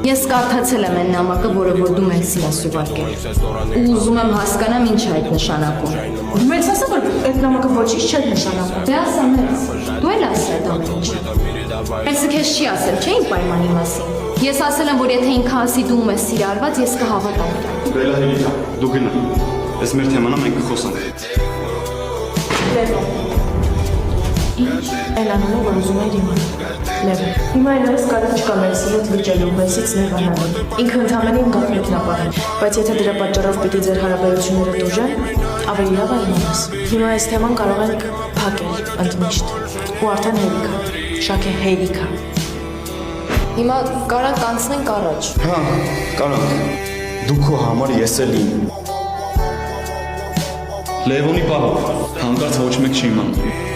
Ես կարդացել եմ այն նամակը, որը որ դու մեզ ես ուղարկել։ Ու ուզում եմ հասկանամ ինչ է այդ նշանակում։ Մեծ ասա, որ այդ նամակը ոչինչ չէ նշանակում։ Դե ասա մեզ, դու էլ ասա այդ ամեն ինչը։ Այսը քեզ չի ասել, չէ՞ իմ պայմանի մասին։ Ես ասել եմ, որ եթե ինքը ասի դու մեզ սիրարված, ես կհավատամ իրան։ Բելա Հելիկա, դու գնա։ Այս մեր թեմանա մենք կխոսանք։ Այն անունը, որ ուզում էիր իմանալ։ Լևոն, հիմա այլևս կարիք չկա մեզ հետ վիճելու, մեզից նեղանալու։ Ինքը ընդհանրին գաղտնիքնապահ է, բայց եթե դրա պատճառով պիտի ձեր հարաբերությունները տուժեն, ավելի լավ է իմանաս։ Հիմա այս թեման կարող ենք փակել ընդմիշտ։ Ու արդեն Հելիկա, Շաքե Հելիկա։ Հիմա կարանք անցնենք առաջ։ Հա, կարանք։ Դու քո համար ես էլ իմ։ Լևոնի պահով, հանկարծ ոչ մեկ չի իմանում։